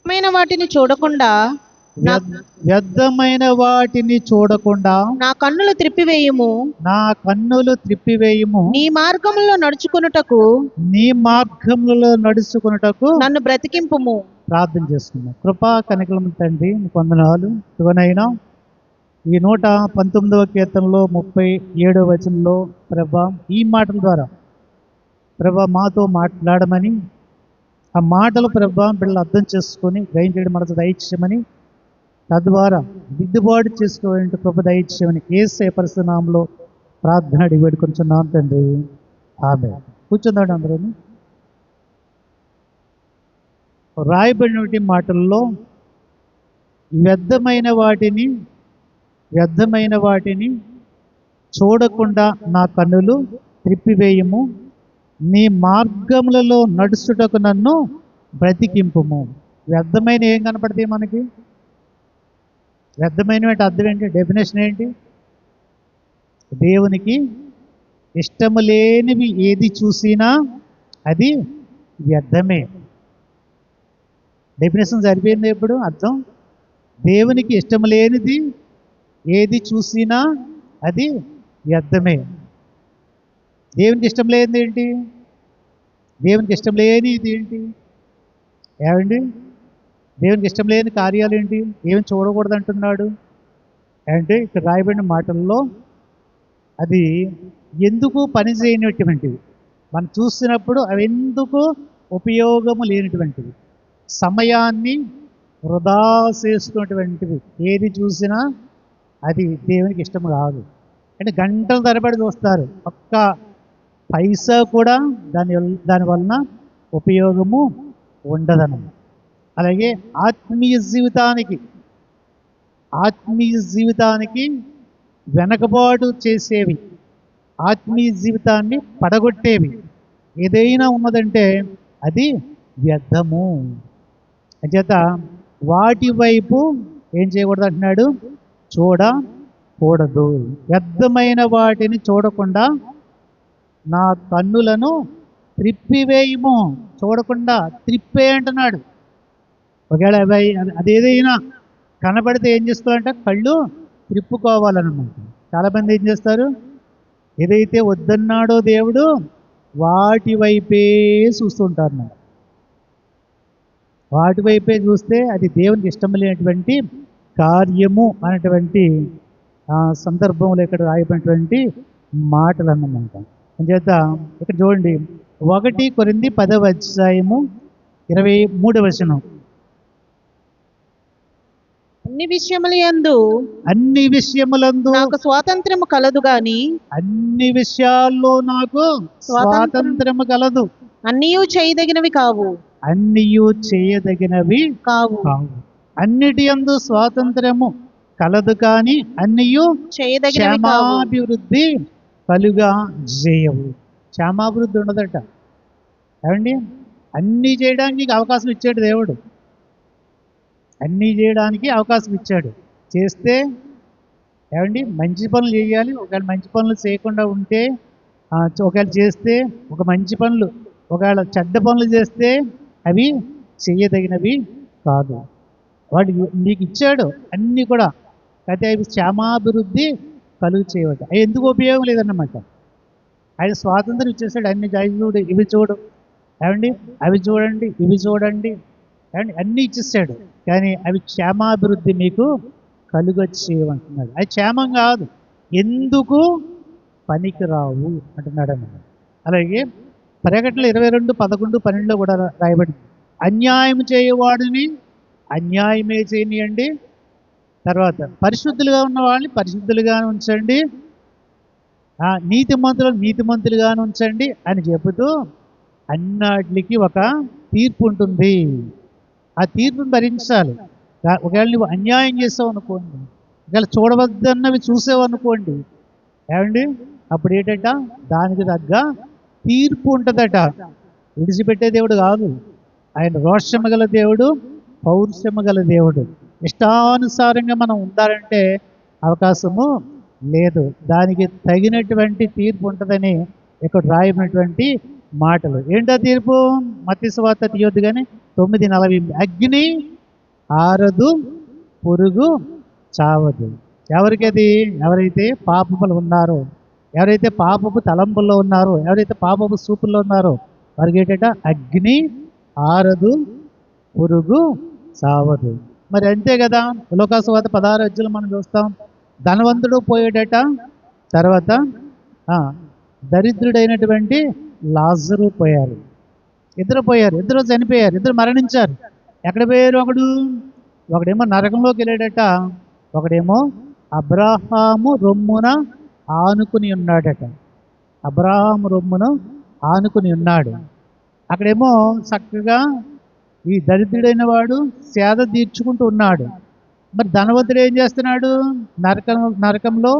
మైన వాటిని చూడకుండా నా వ్యర్థమైన వాటిని చూడకుండా నా కన్నులు త్రిప్పివేయుము. నా కన్నులు త్రిప్పివేయుము. నీ మార్గములో నడుచుకొనుటకు నీ మార్గములలో నడుచుకొనుటకు నన్ను బ్రతికింపుము. ప్రార్థన చేసుకున్నాం. కృపా కనికరము తండ్రి నీకు వందనాలు. ఇవనైనా ఈ 119వ కీర్తనలో 37వ వచనంలో ప్రభా ఈ మాటల ద్వారా ప్రభా మాతో మాట్లాడమని, ఆ మాటలు ప్రభా బిడ్డలు అర్థం చేసుకొని గ్రహించడం మనసు దయచేయమని, తద్వారా దిద్దుబాటు చేసుకోవాలంటే కృప దయచేయమని యేసయ్య పరిశుద్ధ నామములో ప్రార్థన అడిగి వేడుకొంచున్నాం తండ్రి. ఆమేన్. కూర్చుందాం అందరూ. రాయబడినటువంటి మాటల్లో వ్యర్థమైన వాటిని చూడకుండా నా కన్నులు త్రిప్పివేయము. నీ మార్గములలో నడుచుటకు నన్ను బ్రతికింపుము. వ్యర్థమైన ఏం కనపడతాయి మనకి? వ్యర్థమైన అర్థం ఏంటి? డెఫినేషన్ ఏంటి? దేవునికి ఇష్టము లేనివి ఏది చూసినా అది వ్యర్థమే. డెఫినేషన్ సరిపోయింది. ఎప్పుడు అర్థం? దేవునికి ఇష్టం లేనిది ఏది చూసినా అది వ్యర్థమే. దేవునికి ఇష్టం లేనిది ఏంటి? దేవునికి ఇష్టం లేనిది ఏంటి? ఏమండి? దేవునికి ఇష్టం లేని కార్యాలు ఏంటి? ఏమి చూడకూడదు అంటున్నాడు అంటే ఇక్కడ రాయబడిన మాటల్లో అది ఎందుకు పనిచేయనటువంటివి, మనం చూసినప్పుడు అవి ఎందుకు ఉపయోగము లేనటువంటివి, సమయాన్ని వృధా చేసుకున్నటువంటివి ఏది చూసినా అది దేవునికి ఇష్టం కాదు. అంటే గంటల తరబడి చూస్తారు, ఒక్క పైసా కూడా దాని వలన ఉపయోగము ఉండదన్నమాట. అలాగే ఆత్మీయ జీవితానికి వెనకబాటు చేసేవి, ఆత్మీయ జీవితాన్ని పడగొట్టేవి ఏదైనా ఉన్నదంటే అది వ్యర్థము. అంచేత వాటి వైపు ఏం చేయకూడదు అంటున్నాడు? చూడకూడదు. వ్యర్థమైన వాటిని చూడకుండా నా కన్నులను త్రిప్పివేయము. చూడకుండా త్రిప్పే అంటున్నాడు. ఒకవేళ అదేదైనా కనబడితే ఏం చేస్తారంటే కళ్ళు త్రిప్పుకోవాలన్నమాట. చాలామంది ఏం చేస్తారు? ఏదైతే వద్దన్నాడో దేవుడు వాటి వైపే చూస్తుంటారు. వాటి వైపే చూస్తే అది దేవునికి ఇష్టం లేనటువంటి కార్యము అనేటువంటి సందర్భంలో ఇక్కడ రాయబడినటువంటి మాటలు అన్నమాట. అంచేత ఇక్కడ చూడండి, 1 కొరింథీ 10వ అధ్యాయము 23వ వచనం. అన్ని విషయములందు నాకు స్వాతంత్రము కలదు గాని, అన్ని విషయాల్లో నాకు స్వాతంత్రము కలదు. అన్నీయు చేయదగినవి కావు. అన్నిటి యందు స్వాతంత్రము కలదు కానీ అన్నీయు క్షేమాభివృద్ధి కలుగా చేయవు. క్షేమాభివృద్ధి ఉండదట. ఏమండి? అన్నీ చేయడానికి అవకాశం ఇచ్చాడు దేవుడు. అన్నీ చేయడానికి అవకాశం ఇచ్చాడు. చేస్తే ఏమండి మంచి పనులు చేయాలి. ఒకవేళ మంచి పనులు చేయకుండా ఉంటే, ఒకవేళ చేస్తే ఒక మంచి పనులు, ఒకవేళ చెడ్డ పనులు చేస్తే అవి చేయదగినవి కాదు. వాడు నీకు ఇచ్చాడు అన్నీ కూడా, అయితే అవి క్షేమాభివృద్ధి కలుగు చేయవద్దు. అవి ఎందుకు ఉపయోగం లేదన్నమాట. ఆయన స్వాతంత్రం ఇచ్చేసాడు. అన్ని చూడు, ఇవి చూడు, ఏమండి అవి చూడండి, ఇవి చూడండి, ఏమండి అన్నీ ఇచ్చేసాడు. కానీ అవి క్షేమాభివృద్ధి మీకు కలుగొచ్చేయమంటున్నాడు. అది క్షేమం కాదు, ఎందుకు పనికిరావు అంటున్నాడు అన్నమాట. అలాగే ప్రకటనలు 22, 11, 12 కూడా రాయబడింది. అన్యాయం చేయవాడిని అన్యాయమే చేయనియండి, తర్వాత పరిశుద్ధులుగా ఉన్న వాళ్ళని పరిశుద్ధులుగా ఉంచండి, నీతిమంతులుగా ఉంచండి అని చెబుతూ అన్నిటికి ఒక తీర్పు ఉంటుంది. ఆ తీర్పును భరించాలి. ఒకవేళ నువ్వు అన్యాయం చేసావు అనుకోండి, ఒకవేళ చూడవద్దన్నవి చూసావు అనుకోండి, ఏమండి అప్పుడు ఏంటంట దానికి తగ్గ తీర్పు ఉంటుందట. విడిచిపెట్టే దేవుడు కాదు ఆయన. రోషము గల దేవుడు, పౌరుషము గల దేవుడు. ఇష్టానుసారంగా మనం ఉండాలంటే అవకాశము లేదు. దానికి తగినటువంటి తీర్పు ఉంటుందని ఇక్కడ రాయబడినటువంటి మాటలు. ఏంటో తీర్పు? మత్తయి సువార్త తీయొద్దు కానీ 9:40 అగ్ని ఆరదు, పురుగు చావదు. ఎవరికది? ఎవరైతే పాపములు ఉన్నారో, ఎవరైతే పాపపు తలంపుల్లో ఉన్నారో, ఎవరైతే పాపపు సూపుల్లో ఉన్నారో వారికి ఏంటంటే అగ్ని ఆరదు, పురుగు చావదు. మరి అంతే కదా. లోకాసువార్త 16 అధ్యాయంలో మనం చూస్తాం, ధనవంతుడు పోయేటట, తర్వాత దరిద్రుడైనటువంటి లాజరు పోయారు. ఇద్దరు పోయారు, ఇద్దరు చనిపోయారు, ఇద్దరు మరణించారు. ఎక్కడ పోయారు? ఒకడేమో నరకంలోకి వెళ్ళాడట, ఒకడేమో అబ్రహాము రొమ్మున ఆనుకుని ఉన్నాడట. అబ్రహాము రొమ్మును ఆనుకుని ఉన్నాడు. అక్కడేమో చక్కగా ఈ దరిద్రుడైన వాడు సేద తీర్చుకుంటూ ఉన్నాడు. మరి ధనవంతుడు ఏం చేస్తున్నాడు? నరకంలో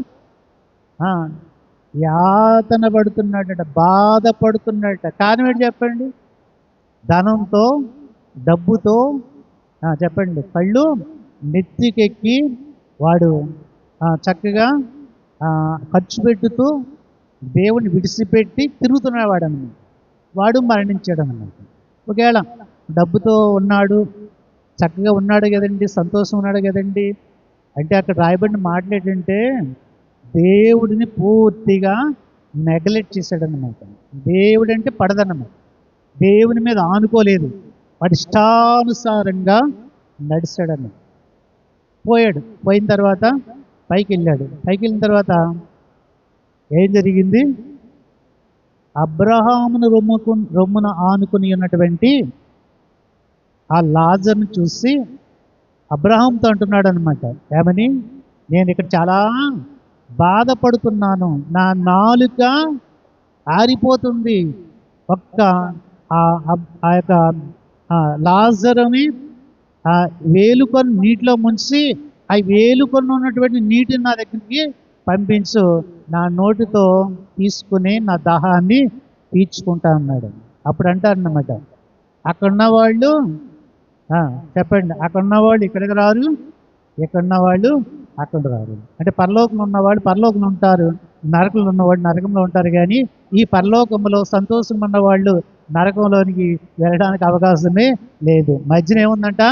యాతన పడుతున్నాడట, బాధపడుతున్నాడట. కారణం ఏంటి చెప్పండి? ధనంతో, డబ్బుతో చెప్పండి, కళ్ళు నెత్తికెక్కి వాడు చక్కగా ఖర్చు పెట్టుతూ దేవుని విడిచిపెట్టి తిరుగుతున్నవాడు అన్నమాట. వాడు మరణించాడు అన్నమాట. ఒకవేళ డబ్బుతో ఉన్నాడు, చక్కగా ఉన్నాడు కదండి, సంతోషం ఉన్నాడు కదండి అంటే అక్కడ రాయబడిన మాటలు ఏంటంటే దేవుడిని పూర్తిగా నెగ్లెక్ట్ చేశాడనమాట. దేవుడు అంటే పడదన్నమాట. దేవుని మీద ఆనుకోలేదు, వాడి ఇష్టానుసారంగా నడిచాడన్నమాట. పోయిన తర్వాత పైకి వెళ్ళాడు. పైకి వెళ్ళిన తర్వాత ఏం జరిగింది? అబ్రహామును రొమ్మున ఆనుకుని ఉన్నటువంటి ఆ లాజర్ను చూసి అబ్రహాంతో అంటున్నాడు అనమాట, ఏమని? నేను ఇక్కడ చాలా బాధపడుతున్నాను, నా నాలుక ఆరిపోతుంది. ఒక్క ఆ యొక్క లాజరుని వేలుకొని నీటిలో ముంచి ఆ వేలుకొని ఉన్నటువంటి నీటిని నా దగ్గరికి పంపించు, నా నోటితో తీసుకుని నా దాహాన్ని తీర్చుకుంటా అన్నాడు. అప్పుడు అంటారన్నమాట, అక్కడున్న వాళ్ళు చెప్పండి, అక్కడున్న వాళ్ళు ఇక్కడికి రారు, ఇక్కడున్న వాళ్ళు అక్కడ రారు. అంటే పరలోకంలో ఉన్నవాళ్ళు పరలోకంలో ఉంటారు, నరకంలో ఉన్నవాళ్ళు నరకంలో ఉంటారు. కానీ ఈ పరలోకంలో సంతోషం ఉన్నవాళ్ళు నరకంలోనికి వెళ్ళడానికి అవకాశమే లేదు. మధ్యన ఏముందంట?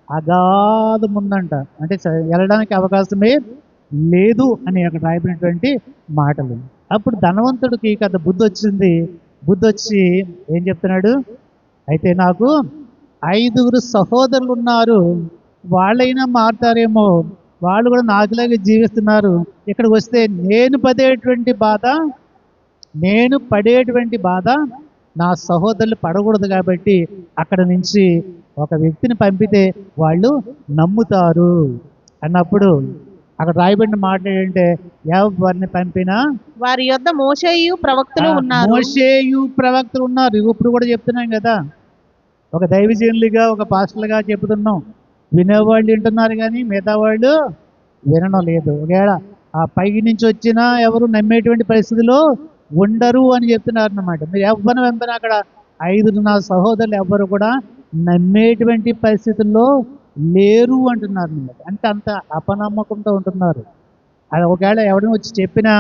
అగాధం ఉందంట. అంటే వెళ్ళడానికి అవకాశమే లేదు అని అక్కడ రాయబడినటువంటి మాటలు. అప్పుడు ధనవంతుడికి కథ బుద్ధి వచ్చింది. బుద్ధి వచ్చి ఏం చెప్తున్నాడు? అయితే నాకు 5 సహోదరులు ఉన్నారు, వాళ్ళైనా మారుతారేమో, వాళ్ళు కూడా నాకులాగే జీవిస్తున్నారు. ఇక్కడికి వస్తే నేను పడేటువంటి బాధ నా సహోదరులు పడకూడదు. కాబట్టి అక్కడ నుంచి ఒక వ్యక్తిని పంపితే వాళ్ళు నమ్ముతారు అన్నప్పుడు అక్కడ రాయబడిన మాట ఏంటంటే, ఎవరిని పంపినా వారి యొద్ద మోషేయు ప్రవక్తలు ఉన్నారు. ఇప్పుడు కూడా చెప్తున్నాం కదా, ఒక దైవజనులుగా ఒక పాస్టర్లుగా చెప్తున్నాం. వినేవాళ్ళు వింటున్నారు కానీ మిగతా వాళ్ళు వినడం లేదు. ఒకవేళ ఆ పై నుంచి వచ్చినా ఎవరు నమ్మేటువంటి పరిస్థితిలో ఉండరు అని చెప్తున్నారు అన్నమాట. మీరు ఎవరిని వెంబడి అక్కడ 5 నా సహోదరులు ఎవ్వరు కూడా నమ్మేటువంటి పరిస్థితుల్లో లేరు అంటున్నారు అన్నమాట. అంటే అంత అపనమ్మకంతో ఉంటున్నారు. అది ఒకవేళ ఎవరిని వచ్చి చెప్పినా,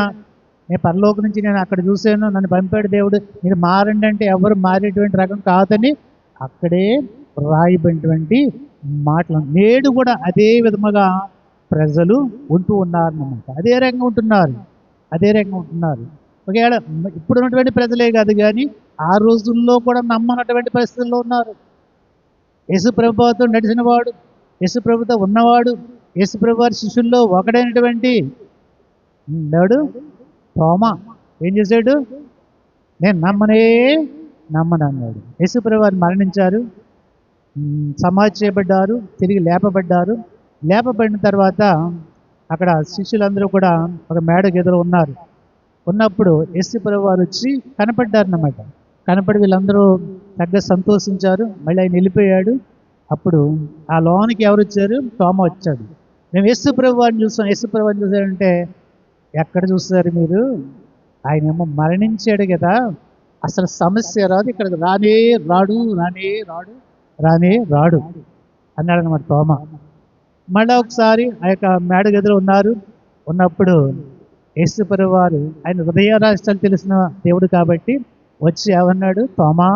నేను పరలోకం నుంచి నేను అక్కడ చూశాను, నన్ను పంపాడు దేవుడు, మీరు మారండి అంటే ఎవరు మారేటువంటి రకం కాదని అక్కడే రాయబడినటువంటి మాటలు. నేడు కూడా అదే విధముగా ప్రజలు ఉంటూ ఉన్నారన్నమాట. అదే రకంగా ఉంటున్నారు. ఒకవేళ ఇప్పుడు ఉన్నటువంటి ప్రజలే కాదు కానీ ఆ రోజుల్లో కూడా నమ్మనటువంటి పరిస్థితుల్లో ఉన్నారు. యేసు ప్రభుతో నడిచిన వాడు, యేసు ప్రభుతో ఉన్నవాడు, యేసు ప్రభు వారి శిష్యుల్లో ఒకడైనటువంటి వాడు తోమా ఏం చేశాడు? నేను నమ్మను అన్నాడు. యేసు ప్రభు వారు మరణించారు, సమాధి చేయబడ్డారు, తిరిగి లేపబడిన తర్వాత అక్కడ శిష్యులందరూ కూడా ఒక మేడ గదిలో ఉన్నప్పుడు యేసు ప్రభు వారు వచ్చి కనపడ్డారన్నమాట. కనపడి వీళ్ళందరూ చక్కగా సంతోషించారు. మళ్ళీ ఆయన వెళ్ళిపోయాడు. అప్పుడు ఆ లోనికి ఎవరు వచ్చారు? తోమ వచ్చాడు. మేము యేసు ప్రభు వారిని చూస్తాం. యేసు ప్రభు వారిని చూసారంటే, ఎక్కడ చూస్తారు మీరు? ఆయన ఏమో మరణించాడు కదా, అసలు సమస్య రాదు, ఇక్కడికి రానే రాడు అన్నాడు అనమాట తోమ. మళ్ళీ ఒకసారి ఆ యొక్క మేడ గదిలో ఉన్నప్పుడు యేసు ప్రభు వారు, ఆయన హృదయ రహస్యాలు తెలిసిన దేవుడు కాబట్టి వచ్చి ఏమన్నాడు? తోమా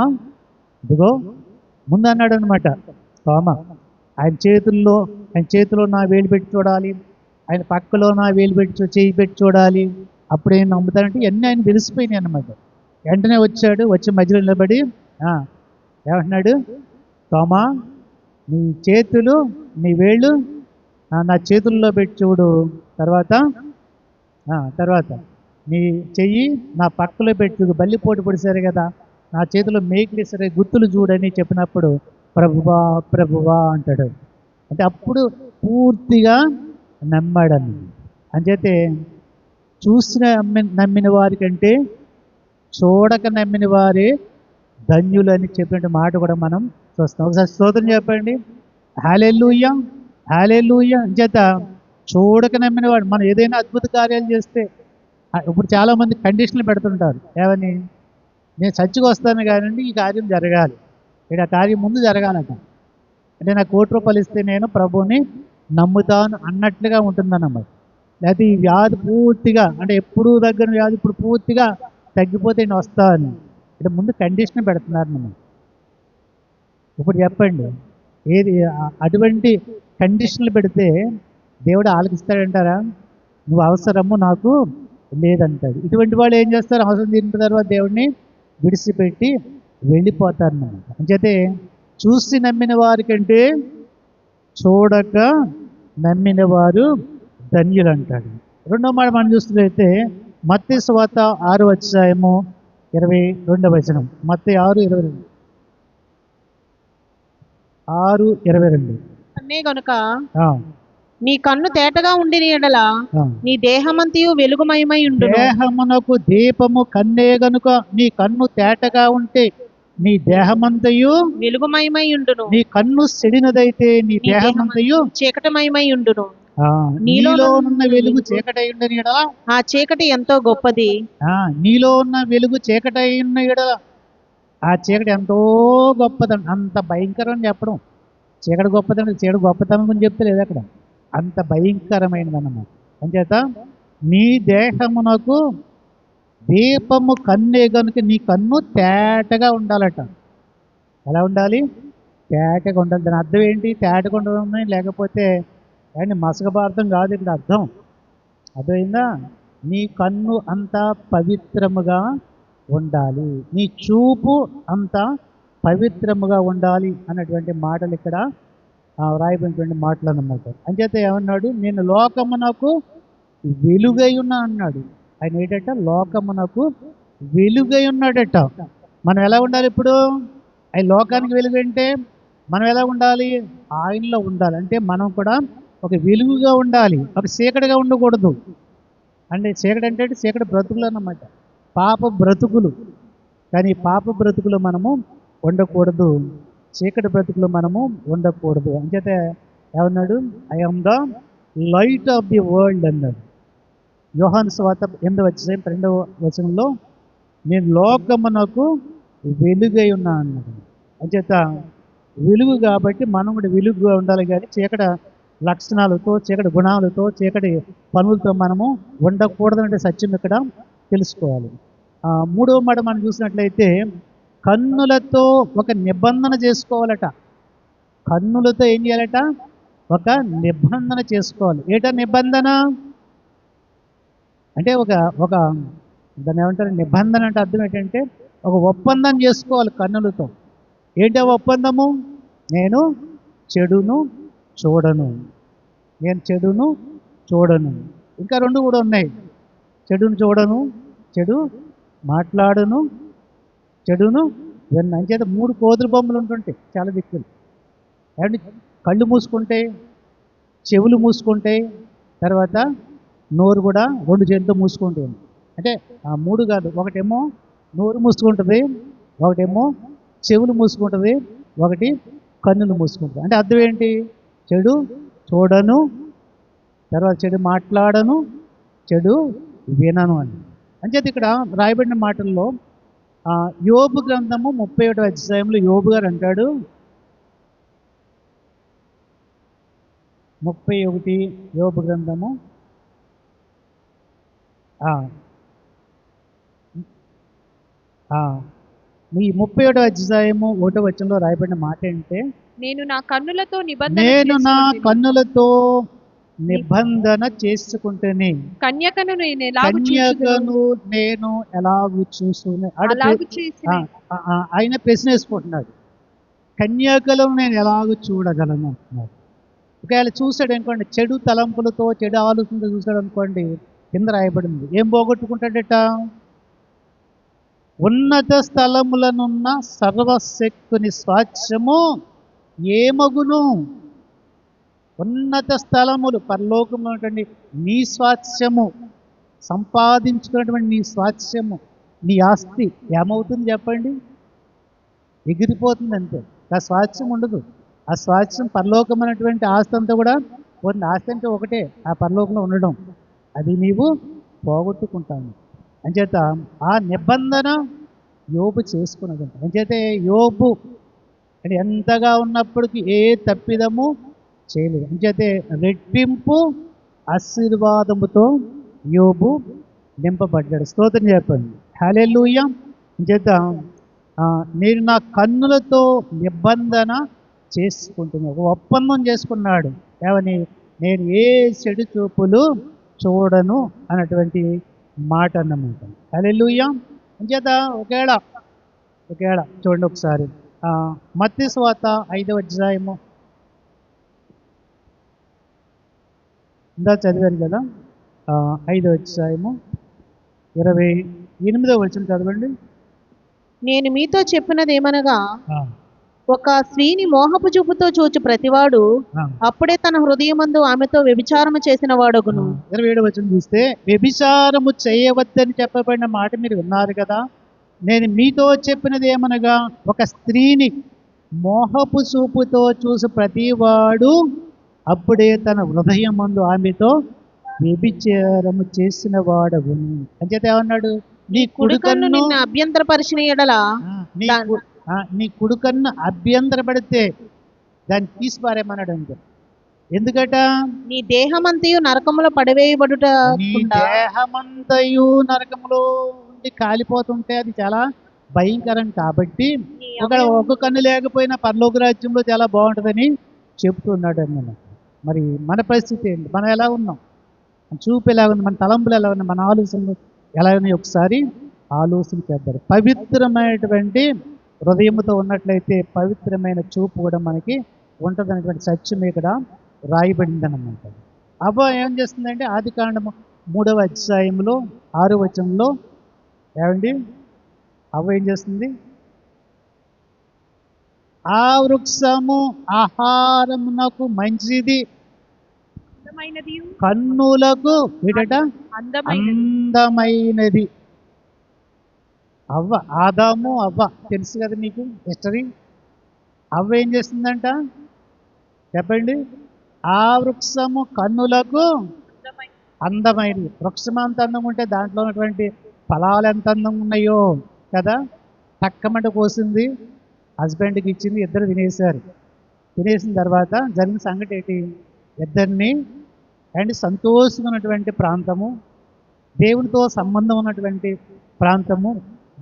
ఇదిగో ముందు అన్నాడు అనమాట. తోమ ఆయన చేతిలో నా వేలు పెట్టి చూడాలి, ఆయన పక్కలో నా వేలు పెట్టి చేయి పెట్టి చూడాలి, అప్పుడు ఏం నమ్ముతానంటే ఇవన్నీ ఆయన తెలిసిపోయినాయి అన్నమాట. వెంటనే వచ్చి మధ్యలో నిలబడి ఏమంటున్నాడు, తోమా నీ చేతులు నీ వేళ్ళు నా చేతుల్లో పెట్టి చూడు, తర్వాత నీ చెయ్యి నా పక్కలో పెట్టి చూడు, బల్లిపోటు పొడిసారు కదా, నా చేతిలో మేకులు సరే గుర్తులు చూడని చెప్పినప్పుడు ప్రభువా ప్రభువా అంటాడు. అంటే అప్పుడు పూర్తిగా నమ్మాడని. అంచేతే చూసిన నమ్మిన వారికంటే చూడక నమ్మిన వారే ధన్యులు అని చెప్పిన మాట కూడా మనం చూస్తాం. ఒకసారి స్తోత్రం చెప్పండి, హల్లెలూయా హల్లెలూయా. అంచేత చూడక నమ్మినవాడు, మనం ఏదైనా అద్భుత కార్యాలు చేస్తే ఇప్పుడు చాలామంది కండిషన్లు పెడుతుంటారు. ఏమని, నేను చర్చికి వస్తాను కానివ్వండి ఈ కార్యం జరగాలి, ఇక్కడ ఆ కార్యం ముందు జరగాలట. అంటే నాకు ₹1,00,000 ఇస్తే నేను ప్రభువుని నమ్ముతాను అన్నట్లుగా ఉంటుందన్నమాట. లేకపోతే ఈ వ్యాధి పూర్తిగా, అంటే ఎప్పుడు దగ్గర వ్యాధి ఇప్పుడు పూర్తిగా తగ్గిపోతే నేను వస్తాను అంటే ముందు కండిషన్ పెడుతున్నారు అన్నమాట. ఇప్పుడు చెప్పండి, ఏది అటువంటి కండిషన్లు పెడితే దేవుడు ఆలకిస్తాడంటారా? నువ్వు అవసరము నాకు లేదంటాడు. ఇటువంటి వాళ్ళు ఏం చేస్తారు, అవసరం తీరిన తర్వాత దేవుడిని విడిచిపెట్టి వెళ్ళిపోతారు అన్నమాట. అంచేతే చూసి నమ్మిన వారికంటే చూడక నమ్మిన వారు ధన్యులు అంటాడు. రెండో మాట మనం చూస్తున్నట్లయితే మత్తయి సువార్త 6:22. మత్తయి 6:22. అన్నే గనుక నీ కన్ను తేటగా ఉండిన ఎడల నీ దేహమంతయు వెలుగుమయమై ఉండును. దేహమునకు దీపము కన్నే గనుక నీ కన్ను తేటగా ఉంటే నీ దేహమంతయు వెలుగుమయమై ఉండును. నీ కన్ను చెడినదైతే నీ దేహమంతయు చీకటమయమై ఉండును. నీలో ఉన్న వెలుగు చీకటై ఉండని ఎడల ఆ చీకటి ఎంతో గొప్పది. నీలో ఉన్న వెలుగు చీకటై ఉన్న ఎడల ఆ చీకటి ఎంతో గొప్పదని, అంత భయంకరం అని చెప్పడం. చీకటి గొప్పదని, చీకటి గొప్పతనం గురించి చెప్తలేదు అక్కడ, అంత భయంకరమైనదన్నమాట. అంచేత నీ దేహమునకు దీపము కన్నే కనుక నీ కన్ను తేటగా ఉండాలట. ఎలా ఉండాలి? తేటగా ఉండాలి. దాని అర్థం ఏంటి? తేటగా ఉండడం లేకపోతే అండ్ మసకబార్థం కాదు ఇక్కడ అర్థం. అర్థమైందా? నీ కన్ను అంతా పవిత్రముగా ఉండాలి, నీ చూపు అంతా పవిత్రముగా ఉండాలి అన్నటువంటి మాటలు ఇక్కడ రాయబడినటువంటి మాటలు అన్నమాట. అంచేత ఏమన్నాడు, నేను లోకమునకు వెలుగై ఉన్నా అన్నాడు. ఆయన ఏంటంటే లోకమునకు వెలుగై ఉన్నాడట. మనం ఎలా ఉండాలి ఇప్పుడు? ఆయన లోకానికి వెలుగంటే మనం ఎలా ఉండాలి? ఆయనలో ఉండాలి. అంటే మనం కూడా ఒక వెలుగుగా ఉండాలి, ఒక చీకటిగా ఉండకూడదు. అంటే చీకటి అంటే చీకటి బ్రతుకులు అన్నమాట, పాప బ్రతుకులు. కానీ పాప బ్రతుకులు మనము ఉండకూడదు, చీకటి బ్రతుకులు మనము ఉండకూడదు. అంచేత ఏమన్నాడు? I am the light of the world అన్నాడు. యోహాను సువార్త 8:2 నేను లోకమునకు వెలుగై ఉన్నా అన్నాడు. అంచేత వెలుగు కాబట్టి మనం కూడా వెలుగుగా ఉండాలి, కానీ చీకటి లక్షణాలతో, చీకటి గుణాలతో, చీకటి పనులతో మనము ఉండకూడదంటే సత్యం ఇక్కడ తెలుసుకోవాలి. మూడవ మాట మనం చూసినట్లయితే కన్నులతో ఒక నిబంధన చేసుకోవాలట. కన్నులతో ఏం చేయాలట? ఒక నిబంధన చేసుకోవాలి. ఏట నిబంధన అంటే ఒక దాన్ని ఏమంటారు? నిబంధన అంటే అర్థం ఏంటంటే ఒక ఒప్పందం చేసుకోవాలి కన్నులతో. ఏంటి ఒప్పందము? నేను చెడును చూడను, నేను చెడును చూడను. ఇంకా రెండు కూడా ఉన్నాయి, చెడును చూడను, చెడు మాట్లాడను, చెడును విన్న. అంచేత 3 కోతుల బొమ్మలు ఉంటుంటాయి చాలా దిక్కులు. ఏమంటే కళ్ళు మూసుకుంటే, చెవులు మూసుకుంటే, తర్వాత నోరు కూడా 2 చేతులతో మూసుకుంటుంది. అంటే 3 కాదు, ఒకటేమో నోరు మూసుకుంటుంది, ఒకటేమో చెవులు మూసుకుంటుంది, ఒకటి కన్నులు మూసుకుంటుంది. అంటే అర్థం ఏంటి? చెడు చూడను, తర్వాత చెడు మాట్లాడను, చెడు వినను అని. అంచేత ఇక్కడ రాయబడిన మాటల్లో యోబు గ్రంథము 31 యోబు గారు అంటాడు, 31 యోబు గ్రంథము మీ 37వ అధ్యాయము 1వ వచనంలో రాయబడిన మాట ఏంటంటే, నేను నా కన్నులతో నేను నా కన్నులతో నిబంధన చేసుకుంటేనే కన్యకను నేను ఎలాగూ చూసుకునే ఆయన ప్రశ్న వేసుకుంటున్నాడు. కన్యకలను నేను ఎలాగూ చూడగలను అంటున్నాడు. ఒకవేళ చూశాడు అనుకోండి, చెడు తలంపులతో చెడు ఆలోచనతో చూశాడు అనుకోండి, కింద రాయబడింది ఏం పోగొట్టుకుంటాడట? ఉన్నత స్థలములనున్న సర్వశక్తుని స్వాస్థ్యము ఏమగును? ఉన్నత స్థలములు పరలోకంలో ఉన్నటువంటి నీ స్వాస్థ్యము, సంపాదించుకున్నటువంటి నీ స్వాస్థ్యము, నీ ఆస్తి ఏమవుతుంది చెప్పండి? ఎగిరిపోతుంది అంతే. ఆ స్వాస్థ్యం ఉండదు. ఆ స్వాస్థ్యం పరలోకమైనటువంటి ఆస్తి అంతా కూడా కొన్ని ఆస్తి అంటే ఒకటే, ఆ పరలోకంలో ఉండడం, అది నీవు పోగొట్టుకుంటాను. అంచేత ఆ నిబంధన యోబు చేసుకున్నదంట. అంచేతే యోబు అంటే ఎంతగా ఉన్నప్పటికీ ఏ తప్పిదము చేయలేదు. అంచేతే రెట్టింపు ఆశీర్వాదముతో యోబు నింపబడ్డాడు. స్తోత్రం చెప్పండి, హల్లెలూయా. అంచేత నేను నా కన్నులతో నిబంధన చేసుకుంటున్నాను, ఒక ఒప్పందం చేసుకున్నాడు. ఏమని? నేను ఏ చెడు చూపులు చూడను అన్నటువంటి మాట అన్నమాట. హల్లెలూయా. అంచేత ఒకవేళ చూడండి ఒకసారి మత్తయి సువార్త 5వ అధ్యాయము, ఇందా చదివారు కదా, 5వ అధ్యాయము 28వ వచనం చదవండి. నేను మీతో చెప్పినది ఏమనగా, ఒక స్త్రీని మోహపు చూపుతో చూచి ప్రతివాడు అప్పుడే తన హృదయమందు ఆమెతో వ్యభిచారము చేసిన వాడగును. 27వ వచనం చూస్తే, వ్యభిచారము చేయవద్దని చెప్పబడిన మాట మీరు విన్నారు కదా, నేను మీతో చెప్పినది ఏమనగా, ఒక స్త్రీని మోహపు చూపుతో చూసి ప్రతివాడు అప్పుడే తన హృదయమందు ఆమెతో వ్యభిచారము చేసిన వాడగును. అంచేత ఏమన్నాడు? నీ కుడికన్ను నిన్ను అభ్యంతరపరిచిన ఎడల, నీ కుడికన్ను అభ్యంతరపడితే దాన్ని తీసిపారేమన్నాడు అంతే. ఎందుకట? నీ దేహమంతయు నరకములో పడవేయబడుట, నీ దేహమంతయు నరకములో ఉండి కాలిపోతుంటే అది చాలా భయంకరం. కాబట్టి ఒక కన్ను లేకపోయినా పరలోక రాజ్యంలో చాలా బాగుంటుందని చెప్తున్నాడు అన్నమాట. మరి మన పరిస్థితి ఏంటి? మనం ఎలా ఉన్నాం? మన చూపు ఎలా ఉంది? మన తలంపులు ఎలా ఉన్నాయి? మన ఆలోచనలు ఎలా ఉన్నాయి? ఒకసారి ఆలోచన చేద్దారు. పవిత్రమైనటువంటి హృదయంతో ఉన్నట్లయితే పవిత్రమైన చూపు కూడా మనకి ఉంటుంది అనేటువంటి సత్యం ఇక్కడ రాయబడింది అన్నమాట. అవ్వ ఏం చేస్తుందంటే, ఆదికాండము 3వ అధ్యాయంలో 6వ వచనంలో ఏమండి అవ్వ ఏం చేస్తుంది? ఆ వృక్షము ఆహారమునకు మంచిది, కన్నులకు ఏటట అందమైనది. అవ్వ, ఆదాము అవ్వ తెలుసు కదా మీకు హిస్టరీ. అవ్వ ఏం చేస్తుందంట చెప్పండి? ఆ వృక్షము కన్నులకు అందమైనది. వృక్షం అంత అందంగా ఉంటే దాంట్లో ఉన్నటువంటి ఫలాలు ఎంత అందంగా ఉన్నాయో కదా. తక్కమంట కోసింది, హస్బెండ్కి ఇచ్చింది, ఇద్దరు తినేశారు. తినేసిన తర్వాత జరిగిన సంగతి ఏంటి? ఇద్దరిని అండ్ సంతోషమైనటువంటి ప్రాంతము, దేవునితో సంబంధం ఉన్నటువంటి ప్రాంతము,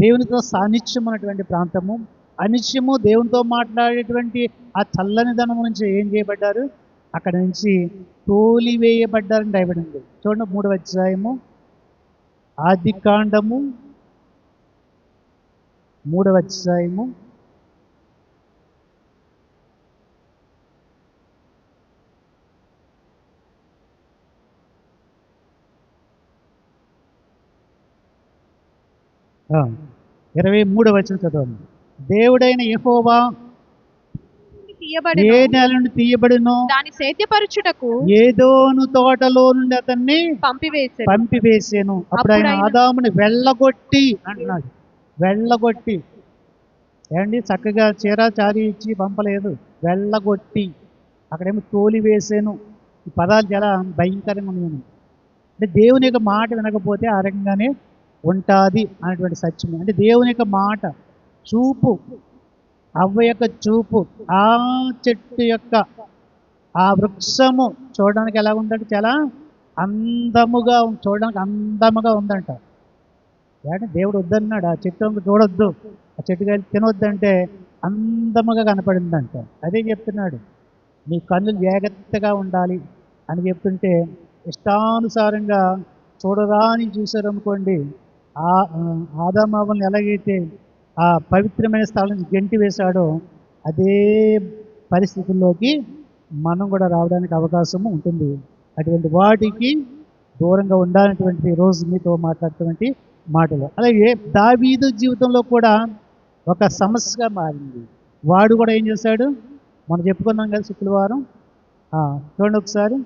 దేవునితో సాన్నిధ్యం ఉన్నటువంటి ప్రాంతము, అనిత్యము దేవునితో మాట్లాడేటువంటి ఆ చల్లని ధనము నుంచి ఏం చేయబడ్డారు? అక్కడ నుంచి తోలివేయబడ్డారని రాయబడింది. చూడండి 3వ అధ్యాయము ఆదికాండము 3వ అధ్యాయము 23వ వచనం చదవండి. దేవుడైన యెహోవా ఏ నేల నుండి తీయబడినో దాని సేద్యపరచుటకు ఏదోను తోటలో నుండి అతన్ని పంపివేసాను. అప్పుడు ఆయన ఆదాముని వెళ్ళగొట్టి అంటున్నాడు. వెళ్ళగొట్టి ఏమండి, చక్కగా చీర చారి ఇచ్చి పంపలేదు, వెళ్ళగొట్టి. అక్కడేమో తోలి వేసాను. ఈ పదాలు చాలా భయంకరంగా ఉన్నాయి. అంటే దేవుని యొక్క మాట వినకపోతే ఆ రకంగానే ఉంటుంది అనేటువంటి సత్యం. అంటే దేవుని యొక్క మాట, చూపు, అవ్వ యొక్క చూపు, ఆ చెట్టు యొక్క ఆ వృక్షము చూడడానికి ఎలా ఉందంటే చాలా అందముగా, చూడడానికి అందముగా ఉందంట. అంటే దేవుడు వద్దన్నాడు ఆ చెట్టు చూడొద్దు, ఆ చెట్టుకాయలు తినొద్దంటే అందముగా కనపడిందంట. అదే చెప్తున్నాడు, నీ కన్నులు జాగ్రత్తగా ఉండాలి అని చెప్తుంటే ఇష్టానుసారంగా చూడరాని చూశారనుకోండి, ఆ ఆదామావల్ని ఎలాగైతే ఆ పవిత్రమైన స్థలం నుంచి గెంటి వేశాడో అదే పరిస్థితుల్లోకి మనం కూడా రావడానికి అవకాశము ఉంటుంది. అటువంటి వాటికి దూరంగా ఉండాలనేటువంటి రోజు మీతో మాట్లాడుతున్నటువంటి మాటలు. అలాగే దావీదు జీవితంలో కూడా ఒక సమస్యగా మారింది. వాడు కూడా ఏం చేశాడు, మనం చెప్పుకున్నాం కదా శుక్రవారం. చూడండి ఒకసారి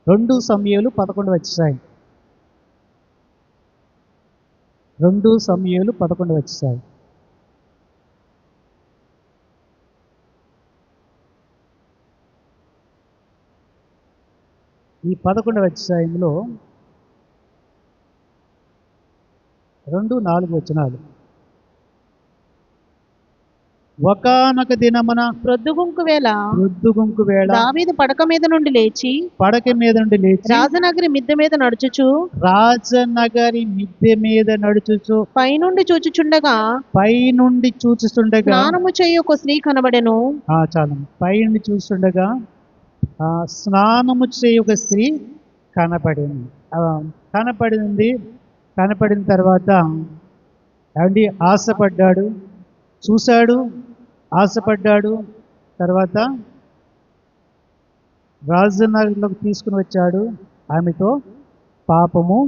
2 సమూయేలు 11 వచ్చేసాయి. 2 సమూయేలు 11 వచ్చేసాయి. ఈ 11 అధ్యాయంలో 2-4 వచనాలు. ఒకానొక దినమున ప్రొద్దుగుంకు వేళ దావీదు పడక మీద నుండి లేచి రాజనగరి మిద్దె మీద నడుచుచు పైనుండి చూచుచుండగా స్నానము చేయు ఒక స్త్రీ కనబడెను. చాలు, పైనుండి చూస్తుండగా స్నానము చేయు ఒక స్త్రీ కనపడింది. కనపడిన తర్వాత ఏమండి, ఆశపడ్డాడు, చూశాడు, ఆశపడ్డాడు. తర్వాత రాజనగర్లోకి తీసుకుని వచ్చాడు, ఆమెతో పాపము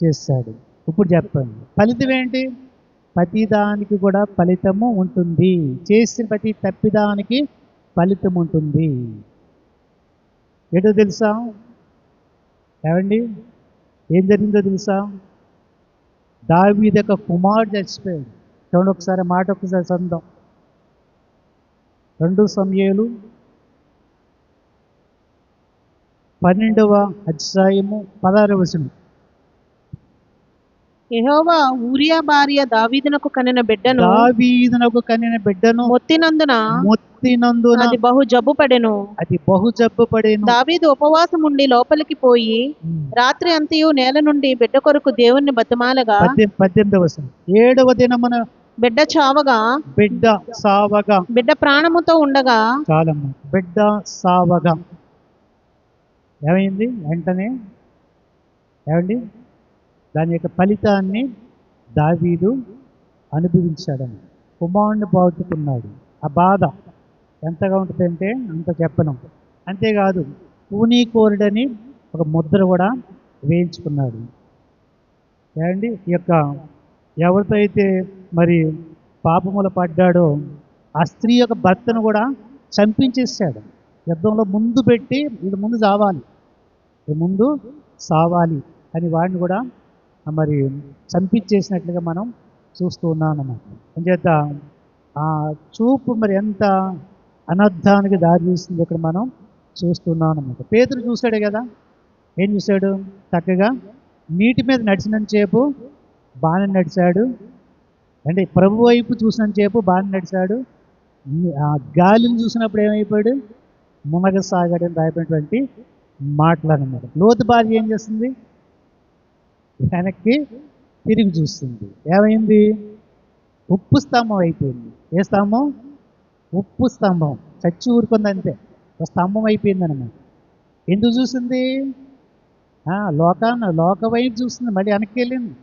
చేశాడు. ఇప్పుడు చెప్పండి, ఫలితం ఏంటి? ప్రతిదానికి కూడా ఫలితము ఉంటుంది. చేసిన ప్రతి తప్పిదానికి ఫలితం ఉంటుంది. ఏంటో తెలుసా? ఏమండి, ఏం జరిగిందో తెలుసా? దావీదు యొక్క కుమారుడు చచ్చిపోయాడు. చూడండి ఒకసారి మాట, ఒకసారి చదువుదాం. 2 సమూయేలు 12వ అధ్యాయము 16వ వచనం. యెహోవా ఊరియా భార్య దావీదునకు కనిన బిడ్డను మొత్తినందున అది బహు జబ్బు పడెను. దావీదు ఉపవాసం ఉండి లోపలికి పోయి రాత్రి అంతయు నేల నుండి బిడ్డ కొరకు దేవుణ్ణి బతిమాలగా 18వ వచనం. 7వ దినమున బిడ్డ సావగా బిడ్డ ప్రాణముతో ఉండగా చాలమ్మ, బిడ్డ సావగా ఏమైంది? వెంటనే ఏమండి, దాని యొక్క ఫలితాన్ని దావీదు అనుభవించాడని, కుమారుడిని పోగొట్టుకున్నాడు. ఆ బాధ ఎంతగా ఉంటుందంటే అంత చెప్పను. అంతేకాదు, పూనీకోరుడని ఒక ముద్ర కూడా వేయించుకున్నాడు. ఏమండి, ఈ యొక్క ఎవరితో అయితే మరి పాపములు పడ్డాడో ఆ స్త్రీ యొక్క భర్తను కూడా చంపించేసాడు. యుద్ధంలో ముందు పెట్టి వీడు ముందు సావాలి అని వాడిని కూడా మరి చంపించేసినట్లుగా మనం చూస్తూ ఉన్నాం అన్నమాట. అంచేత ఆ చూపు మరి ఎంత అనర్థానికి దారి తీస్తుంది ఇక్కడ మనం చూస్తున్నాం అన్నమాట. పేతురు చూశాడు కదా, ఏం చూశాడు? చక్కగా నీటి మీద నడిచినంతసేపు బాగానే నడిచాడు. అంటే ప్రభు వైపు చూసినంతసేపు బాగానే నడిచాడు. ఆ గాలిని చూసినప్పుడు ఏమైపోయాడు? మునగసాగాడని రాయబడినటువంటి మాటలు అన్నమాట. లోతు భార్య ఏం చేస్తుంది? వెనక్కి తిరిగి చూస్తుంది. ఏమైంది? ఉప్పు స్తంభం అయిపోయింది. ఏ స్తంభం? ఉప్పు స్తంభం. చచ్చి ఊరుకుంది అంతే, ఒక స్తంభం అయిపోయింది అనమాట. ఎందుకు చూసింది? లోక వైపు చూస్తుంది. మళ్ళీ వెనక్కి వెళ్ళింది.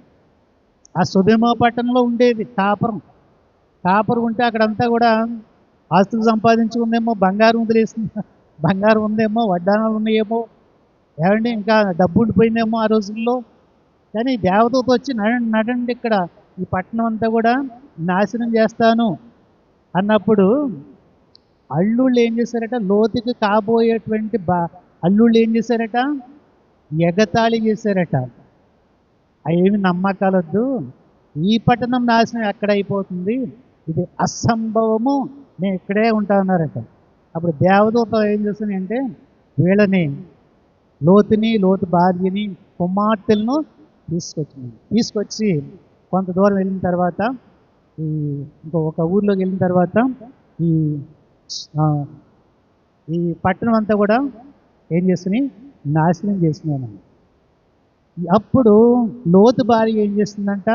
ఆ సుధేమ పట్టణంలో ఉండేది కాపురం ఉంటే అక్కడంతా కూడా ఆస్తులు సంపాదించుకుందేమో, బంగారం వదిలేసింది, బంగారం ఉందేమో, వడ్డానాలు ఉన్నాయేమో, ఏమండి ఇంకా డబ్బు ఉండిపోయిందేమో ఆ రోజుల్లో. కానీ దేవదూత వచ్చి నడండి, ఇక్కడ ఈ పట్టణం అంతా కూడా నాశనం చేస్తాను అన్నప్పుడు అల్లుళ్ళు ఏం చేశారట? లోతుకి కాబోయేటువంటి అల్లుళ్ళు ఏం చేశారట? ఎగతాళి చేశారట. అవేమి నమ్మకాలొద్దు, ఈ పట్టణం నాశనం ఎక్కడైపోతుంది, ఇది అసంభవము, నేను ఇక్కడే ఉంటానన్నారట. అప్పుడు దేవదూత ఏం చేస్తానంటే వీళ్ళని, లోతు భార్యని, కుమార్తెలను తీసుకొచ్చి కొంత దూరం వెళ్ళిన తర్వాత ఒక ఊర్లోకి వెళ్ళిన తర్వాత ఈ పట్టణం అంతా కూడా ఏం చేస్తున్నాయి? నాశనం చేస్తున్నాను. అప్పుడు లోతు భార్య ఏం చేస్తుందంట?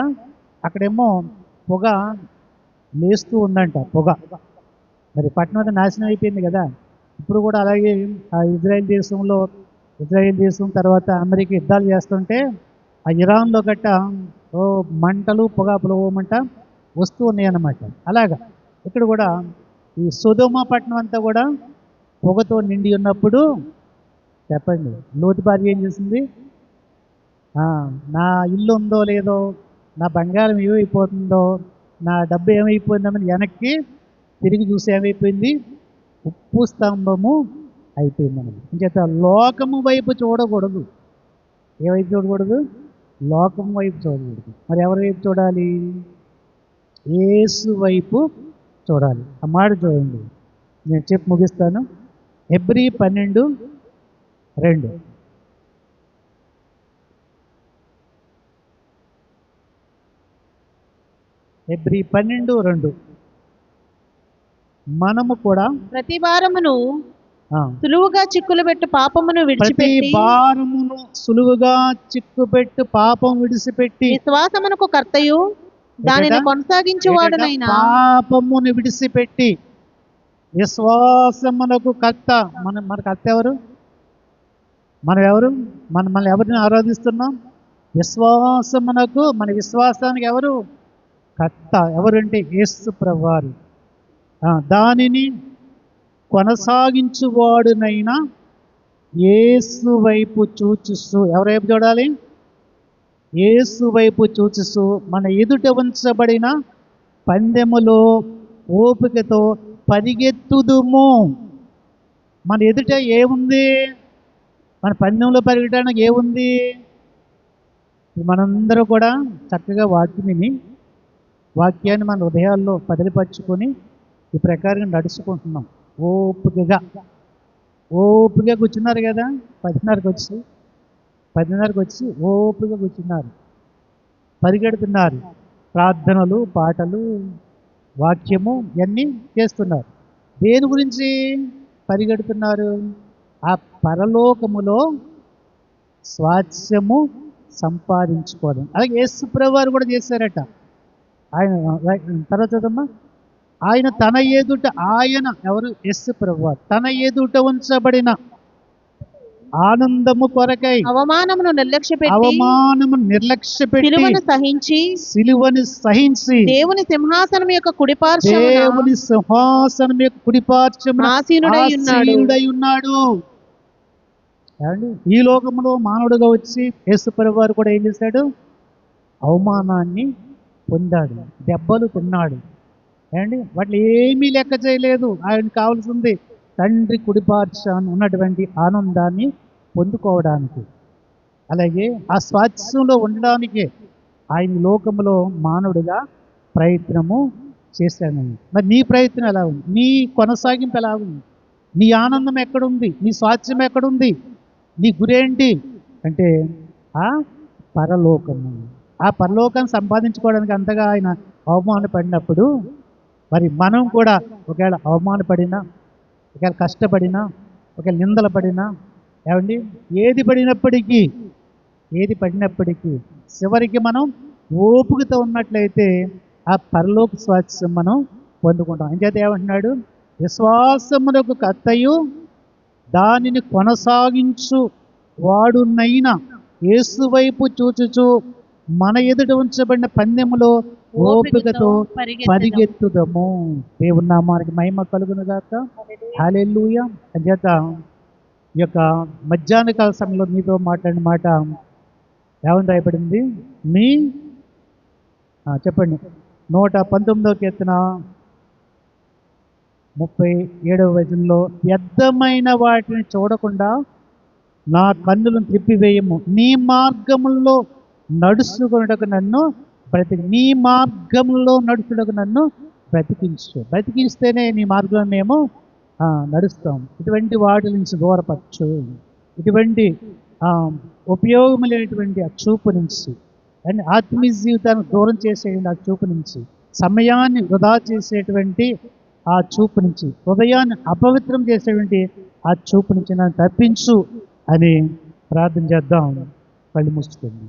అక్కడేమో పొగ లేస్తూ ఉందంట, పొగ. మరి పట్టణం అంతా నాశనం అయిపోయింది కదా. ఇప్పుడు కూడా అలాగే ఆ ఇజ్రాయెల్ దేశం తర్వాత అమెరికా యుద్ధాలు చేస్తుంటే ఆ ఇరాన్లో గట్ట మంటలు పొగ పొలవమంట వస్తూ ఉన్నాయన్నమాట. అలాగా ఇక్కడ కూడా ఈ సొదొమ పట్టణం అంతా కూడా పొగతో నిండి ఉన్నప్పుడు చెప్పండి, లోతు భార్య ఏం చేసింది? నా ఇల్లు ఉందో లేదో, నా బంగారం ఏమైపోతుందో, నా డబ్బు ఏమైపోయిందని వెనక్కి తిరిగి చూసి ఏమైపోయింది? ఉప్పు స్తంభము అయిపోయిందని. ఇంకేత లోకము వైపు చూడకూడదు. ఏ వైపు చూడకూడదు? లోకం వైపు చూడకూడదు. మరి ఎవరి వైపు చూడాలి? యేసు వైపు చూడాలి. ఆ మాట చూడండి, నేను చెప్పి ముగిస్తాను. హెబ్రీ 12:2. హెబ్రీ 12:2. మనము కూడా ప్రతి వారమును సులువుగా చిక్కులుపెట్టు పాపమును విడిచిపెట్టి, భారమును సులువుగా చిక్కుపెట్టు పాపం విడిచిపెట్టి, విశ్వాసమునకు కర్తయు దానిని కొనసాగించువాడునైనా, పాపమును విడిచిపెట్టి విశ్వాసమునకు కర్త. మన కర్త ఎవరు? మనల్ని ఎవరిని ఆరాధిస్తున్నాం? విశ్వాసమునకు, మన విశ్వాసానికి ఎవరు కర్త? ఎవరంటే యేసు ప్రభువారు. దానిని కొనసాగించువాడునైనా యేసు వైపు చూచుస్తూ. ఎవరి వైపు చూడాలి? యేసు వైపు చూచుస్తూ మన ఎదుట ఉంచబడిన పందెములో ఓపికతో పరిగెత్తుదుము. మన ఎదుట ఏముంది? మన పందెంలో పరిగెట్టడానికి ఏముంది? మనందరూ కూడా చక్కగా వాక్యాన్ని మన హృదయాల్లో పదిలిపరుచుకొని ఈ ప్రకారంగా నడుచుకుంటున్నాం. ఓపికగా కూర్చున్నారు కదా. 10:30కి వచ్చి ఓపికగా కూర్చున్నారు, పరిగెడుతున్నారు. ప్రార్థనలు, పాటలు, వాక్యము ఇవన్నీ చేస్తున్నారు. దేని గురించి పరిగెడుతున్నారు? ఆ పరలోకములో స్వాస్థ్యము సంపాదించుకోవడం. అలాగే యేసు ప్రభువారు కూడా చేశారట. ఆయన తర్వాత చదమ్మా. ఆయన ఎవరు? యేసు ప్రభువారు తన ఎదుట ఉంచబడిన ఆనందము కొరకై అవమానమును నిర్లక్ష్యపెట్టి సిలువను సహించి దేవుని సింహాసనం యొక్క కుడిపార్శ్వమున ఆసీనుడై ఉన్నాడు. ఈ లోకంలో మానవుడుగా వచ్చి యేసు ప్రభువారు కూడా ఏం చేశాడు? అవమానాన్ని పొందాడు, దెబ్బలు తిన్నాడు. వాటిని ఏమీ లెక్క చేయలేదు. ఆయన కావాల్సింది తండ్రి కుడిపార్శ్వాన ఉన్నటువంటి ఆనందాన్ని పొందుకోవడానికి. అలాగే ఆ స్వాస్థ్యంలో ఉండడానికే ఆయన లోకంలో మానవుడిగా ప్రయత్నము చేశాను. మరి నీ ప్రయత్నం ఎలా ఉంది? నీ కొనసాగింపు ఎలా ఉంది? నీ ఆనందం ఎక్కడుంది? నీ స్వాస్థ్యం ఎక్కడుంది? నీ గురేంటి అంటే ఆ పరలోకము. ఆ పరలోకాన్ని సంపాదించుకోవడానికి అంతగా ఆయన అవమానపడినప్పుడు మరి మనం కూడా ఒకవేళ అవమానపడినా, ఒకవేళ కష్టపడినా, ఒకవేళ నిందలు పడినా, ఏది పడినప్పటికీ చివరికి మనం ఓపికతో ఉన్నట్లయితే ఆ పరలోక స్వాస్థ్యం మనం పొందుకుంటాం. అంచేత ఏమంటున్నాడు? విశ్వాసమునకు కర్తయు దానిని కొనసాగించు వాడునైనా యేసు వైపు చూచుచు మన ఎదుట ఉంచబడిన పందెములో ఓపికతో పరిగెత్తుదము. దేవుని నామానికి మహిమ కలుగును గాక. హల్లెలూయా. అంచేత ఈ యొక్క మధ్యాహ్న కాల సమయంలో మీతో మాట్లాడిన మాట ఏమని రాయబడింది? చెప్పండి. 119వ కీర్తన 37వ వచనంలో, వ్యర్థమైన వాటిని చూడకుండా నా కన్నులను త్రిప్పివేయము, నీ మార్గములలో నడుచుకున్నటకు నన్ను నీ మార్గంలో నడుచుటకు నన్ను బ్రతికించితేనే నీ మార్గంలో మేము నడుస్తాం. ఇటువంటి వాటి నుంచి దూరపరచు. ఇటువంటి ఉపయోగం లేనటువంటి ఆ చూపు నుంచి, అండ్ ఆత్మీయ జీవితాన్ని దూరం చేసేటువంటి ఆ చూపు నుంచి, సమయాన్ని వృధా చేసేటువంటి ఆ చూపు నుంచి, హృదయాన్ని అపవిత్రం చేసేటువంటి ఆ చూపు నుంచి నన్ను తప్పించు అని ప్రార్థన చేద్దాం. కళ్ళు మూసుకోండి.